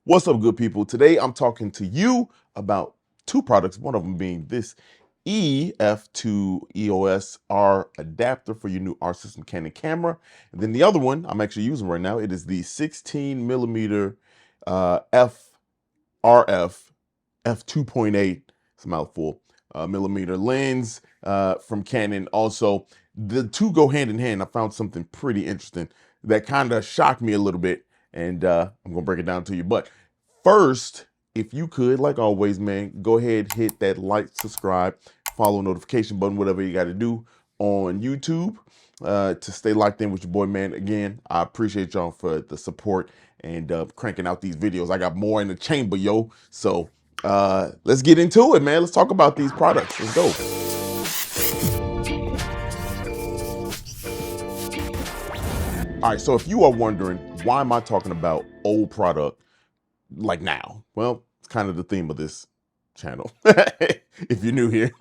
What's up, good people? Today I'm talking to you about two products, one of them being this EF-EOS R adapter for your new R system Canon camera. And then the other one I'm actually using right now, it is the 16 millimeter RF f2.8, it's a mouthful, millimeter lens from Canon. Also, the two go hand in hand. I found something pretty interesting that kind of shocked me a little bit, and I'm gonna break it down to you. But first, if you could, like always, man, go ahead, hit that like, subscribe, follow, notification button, whatever you got to do on YouTube to stay locked in with your boy, man. Again, I appreciate y'all for the support and cranking out these videos. I got more in the chamber, yo. So let's get into it, man. Let's talk about these products. Let's go. All right, so if you are wondering, why am I talking about old product like now? Well, it's kind of the theme of this channel. If you're new here,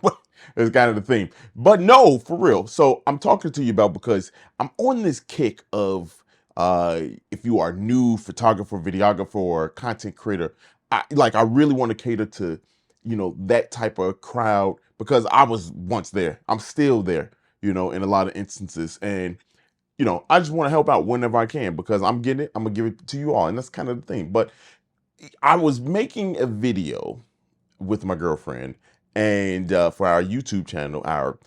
it's kind of the theme. But no, for real. So I'm talking to you about because I'm on this kick of if you are new photographer, videographer, or content creator, I really want to cater to, that type of crowd because I was once there. I'm still there, in a lot of instances. And I just want to help out whenever I can because I'm getting it. I'm gonna give it to you all, and that's kind of the thing. But I was making a video with my girlfriend and for our YouTube channel, our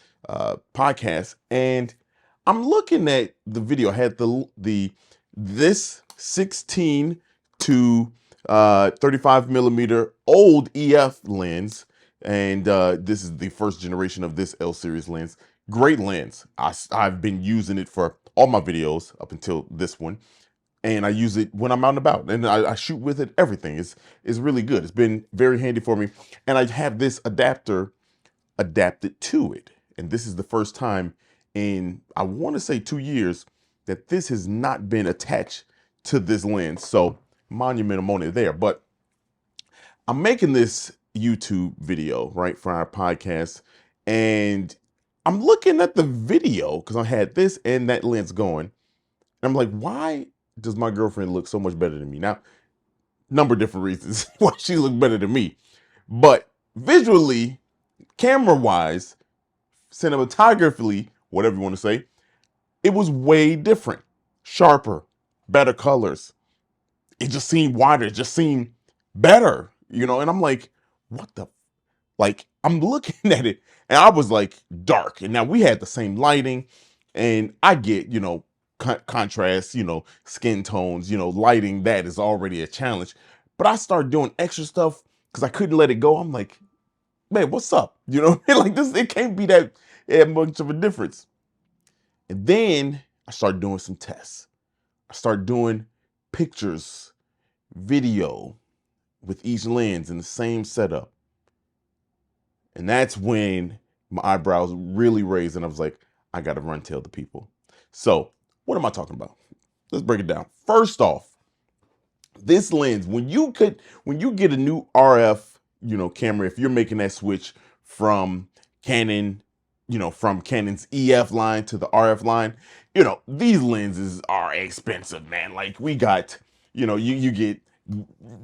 podcast, and I'm looking at the video. I had this 16 to 35 millimeter old EF lens, and this is the first generation of this L series lens. Great lens. I've been using it for all my videos up until this one, and I use it when I'm out and about, and I shoot with it. Everything is really good. It's been very handy for me, and I have this adapter adapted to it, and this is the first time in, I want to say, 2 years that this has not been attached to this lens. So monumental moment there. But I'm making this YouTube video, right, for our podcast, and I'm looking at the video because I had this and that lens going, and I'm like, why does my girlfriend look so much better than me? Now, number of different reasons why she looked better than me, but visually, camera wise, cinematographically, whatever you want to say, it was way different, sharper, better colors. It just seemed wider, it just seemed better, and I'm like, what the, like, I'm looking at it and I was like dark. And now we had the same lighting, and I get, contrast, skin tones, lighting, that is already a challenge. But I started doing extra stuff because I couldn't let it go. I'm like, man, what's up? Like this, it can't be that much of a difference. And then I started doing some tests. I started doing pictures, video with each lens in the same setup. And that's when my eyebrows really raised and I was like, I got to run tell the people. So what am I talking about? Let's break it down. First off, this lens, when you get a new RF, camera, if you're making that switch from Canon, from Canon's EF line to the RF line, these lenses are expensive, man. Like we got, you get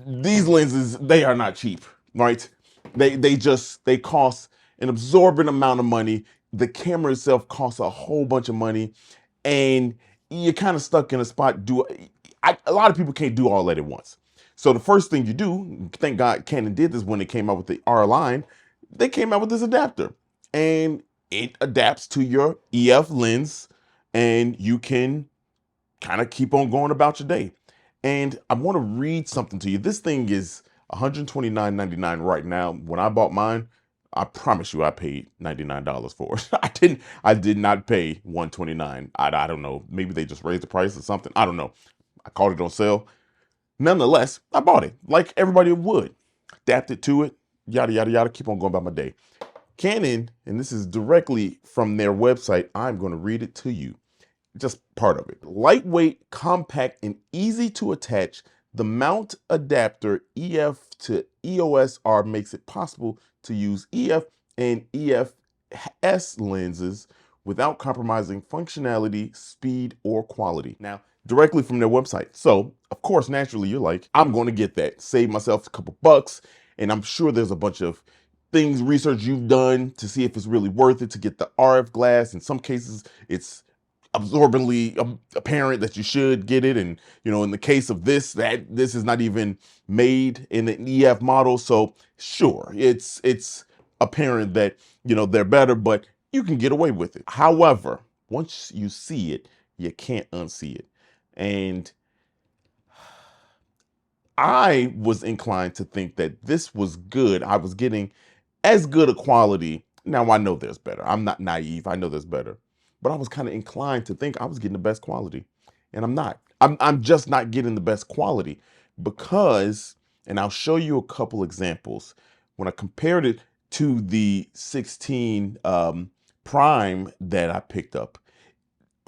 these lenses, they are not cheap, right? They cost an absorbent amount of money. The camera itself costs a whole bunch of money, and you're kind of stuck in a spot. A lot of people can't do all that at once. So the first thing you do, thank God Canon did this when they came out with the R line, they came out with this adapter, and it adapts to your EF lens, and you can kind of keep on going about your day. And I want to read something to you. This thing is $129.99 right now. When I bought mine, I promise you I paid $99 for it. I did not pay $129. I don't know. Maybe they just raised the price or something. I don't know. I caught it on sale. Nonetheless, I bought it like everybody would. Adapted to it, yada, yada, yada. Keep on going about my day. Canon, and this is directly from their website, I'm going to read it to you. Just part of it. Lightweight, compact, and easy to attach, the mount adapter EF to EOS R makes it possible to use EF and EF-S lenses without compromising functionality, speed, or quality. Now, directly from their website. So, of course, naturally, you're like, I'm going to get that, save myself a couple bucks. And I'm sure there's a bunch of things, research you've done to see if it's really worth it to get the RF glass. In some cases, it's absorbently apparent that you should get it. And, in the case of that this is not even made in an EF model. So sure, it's apparent that, they're better, but you can get away with it. However, once you see it, you can't unsee it. And I was inclined to think that this was good. I was getting as good a quality. Now I know there's better. I'm not naive. I know there's better. But I was kind of inclined to think I was getting the best quality. And I'm not. I'm just not getting the best quality because, and I'll show you a couple examples. When I compared it to the 16 Prime that I picked up,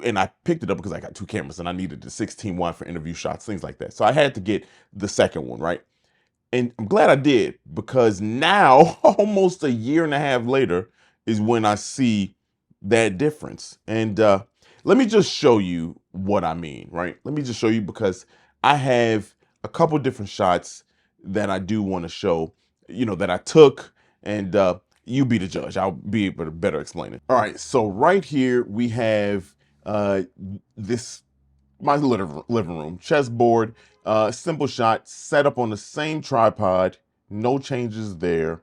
and I picked it up because I got two cameras and I needed the 16 one for interview shots, things like that. So I had to get the second one, right? And I'm glad I did because now, almost a year and a half later, is when I see that difference. And let me just show you what I mean, right? Let me just show you because I have a couple different shots that I do want to show, that I took, and you be the judge. I'll be able to better explain it. All right, so right here we have this my living room chessboard, simple shot set up on the same tripod, no changes there.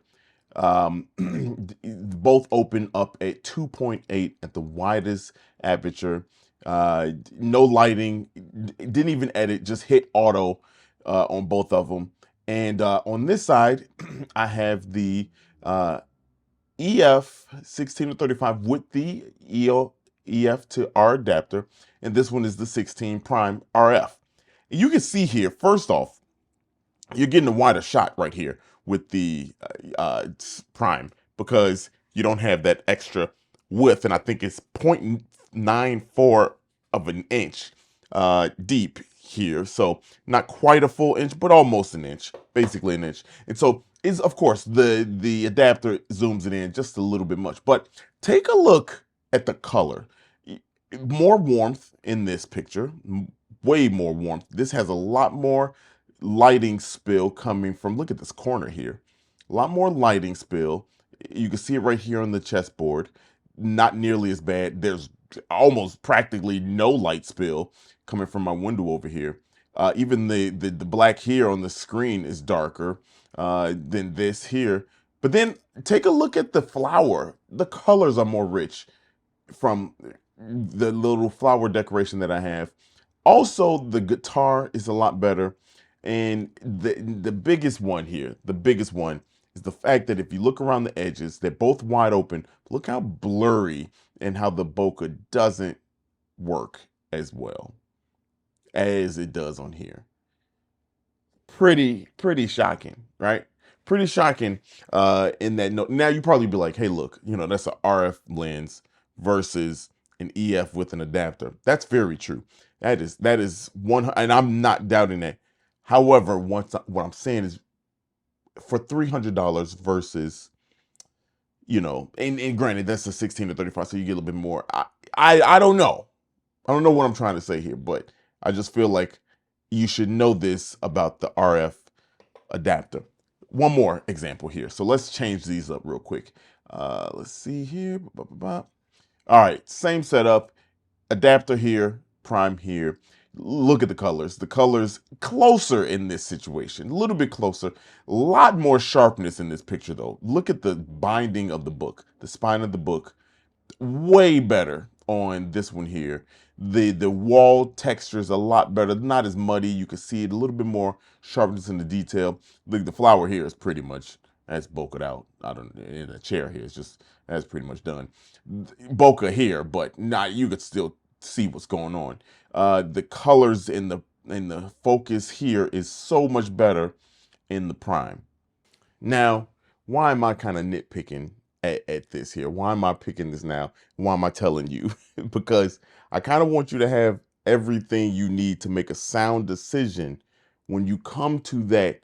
Both open up at 2.8 at the widest aperture. No lighting, didn't even edit, just hit auto on both of them. And on this side, I have the EF 16 to 35 with the EF to R adapter, and this one is the 16 Prime RF. You can see here, first off, you're getting a wider shot right here with the Prime because you don't have that extra width, and I think it's 0.94 of an inch deep here. So not quite a full inch, but almost an inch, basically an inch. And so is, of course, the adapter zooms it in just a little bit much. But take a look at the color. More warmth in this picture, way more warmth. This has a lot more lighting spill coming from, look at this corner here. A lot more lighting spill. You can see it right here on the chessboard. Not nearly as bad. There's almost practically no light spill coming from my window over here. Even the black here on the screen is darker than this here. But then take a look at the flower. The colors are more rich from the little flower decoration that I have. Also, the guitar is a lot better. And the biggest one here, the biggest one is the fact that if you look around the edges, they're both wide open. Look how blurry and how the bokeh doesn't work as well as it does on here. Pretty shocking, right? Pretty shocking in that note. Now you probably be like, hey, look, that's an RF lens versus an EF with an adapter. That's very true. That is one, and I'm not doubting that. However, what I'm saying is for $300 versus, and granted, that's a 16 to 35, so you get a little bit more. I don't know. I don't know what I'm trying to say here, but I just feel like you should know this about the RF adapter. One more example here. So let's change these up real quick. Let's see here. All right, same setup. Adapter here, Prime here. Look at the colors. The colors closer in this situation, a little bit closer. A lot more sharpness in this picture though. Look at the binding of the book, the spine of the book. Way better on this one here. The wall texture is a lot better, not as muddy. You can see it a little bit more sharpness in the detail. Look, the flower here is pretty much that's bokeh out. I don't in a chair here. It's just that's pretty much done. Bokeh here, but not you could still see what's going on. The colors in the focus here is so much better in the Prime. Now, why am I kind of nitpicking at this here? Why am I picking this now? Why am I telling you? Because I kind of want you to have everything you need to make a sound decision when you come to that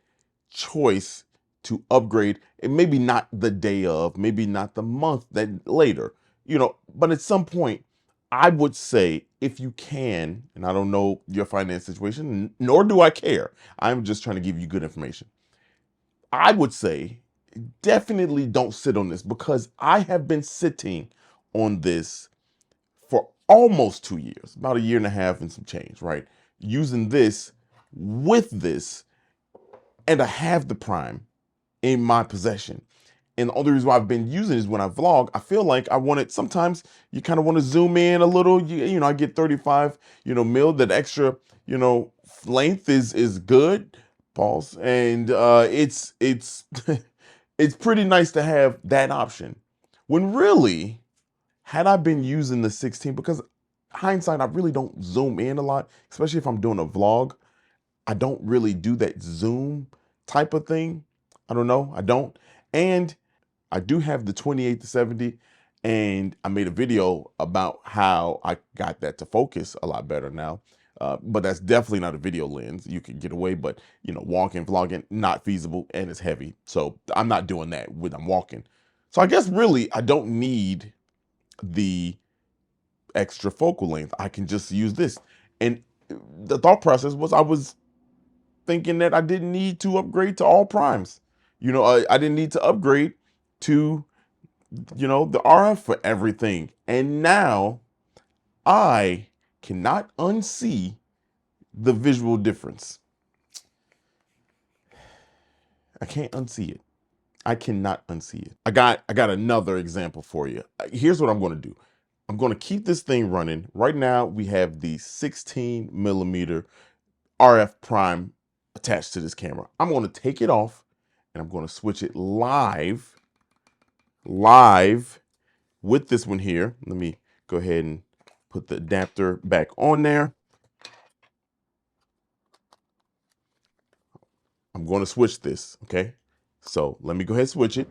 choice to upgrade. And maybe not the day of, maybe not the month that later, but at some point, I would say if you can, and I don't know your finance situation, nor do I care. I'm just trying to give you good information. I would say definitely don't sit on this, because I have been sitting on this for almost 2 years, about a year and a half and some change, right? Using this with this, and I have the Prime in my possession. And the only reason why I've been using it is when I vlog, I feel like I want it. Sometimes you kind of want to zoom in a little. You know, I get 35, mil. That extra, length is good. Pause. And it's it's pretty nice to have that option. When really, had I been using the 16, because hindsight, I really don't zoom in a lot, especially if I'm doing a vlog. I don't really do that zoom type of thing. I don't know. I don't. And I do have the 28-70, and I made a video about how I got that to focus a lot better now. But that's definitely not a video lens. You can get away, but walking, vlogging, not feasible, and it's heavy. So I'm not doing that when I'm walking. So I guess really I don't need the extra focal length. I can just use this. And the thought process was, I was thinking that I didn't need to upgrade to all primes. I didn't need to upgrade to, the RF for everything. And now I cannot unsee the visual difference. I can't unsee it. I cannot unsee it. I got another example for you. Here's what I'm going to do. I'm going to keep this thing running. Right now we have the 16mm RF prime attached to this camera. I'm going to take it off, and I'm going to switch it live with this one here. Let me go ahead and put the adapter back on there. I'm going to switch this, okay? So let me go ahead and switch it.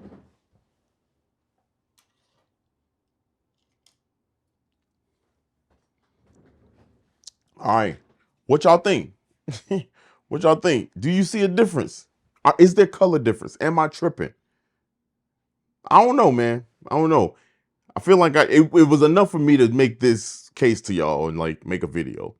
All right, what y'all think? What y'all think? Do you see a difference? Is there color difference? Am I tripping? I don't know, man. I don't know. I feel like it was enough for me to make this case to y'all and like make a video.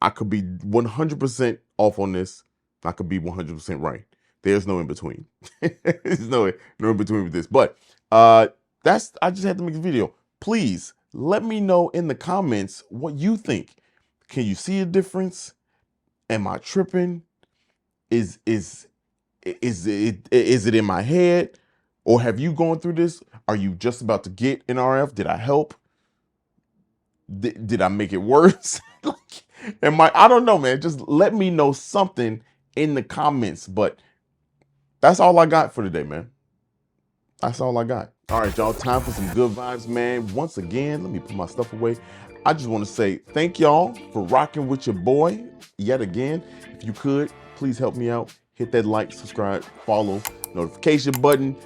I could be 100% off on this. I could be 100% right. There's no in between. There's no in between with this. But I just had to make a video. Please let me know in the comments what you think. Can you see a difference? Am I tripping? Is it in my head? Or have you gone through this? Are you just about to get an RF? Did I help? Did I make it worse? I don't know, man. Just let me know something in the comments. But that's all I got for today, man. That's all I got. All right, y'all, time for some good vibes, man. Once again, let me put my stuff away. I just want to say thank y'all for rocking with your boy yet again. If you could, please help me out. Hit that like, subscribe, follow, notification button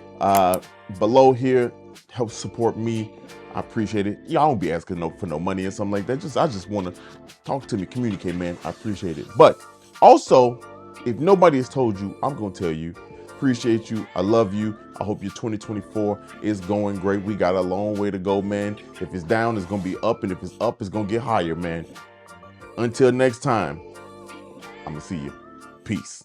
below here. Help support me. I appreciate it. Y'all don't be asking for no money or something like that. I just want to talk to me, communicate, man. I appreciate it. But also, if nobody has told you, I'm going to tell you. Appreciate you. I love you. I hope your 2024 is going great. We got a long way to go, man. If it's down, it's going to be up. And if it's up, it's going to get higher, man. Until next time, I'm going to see you. Peace.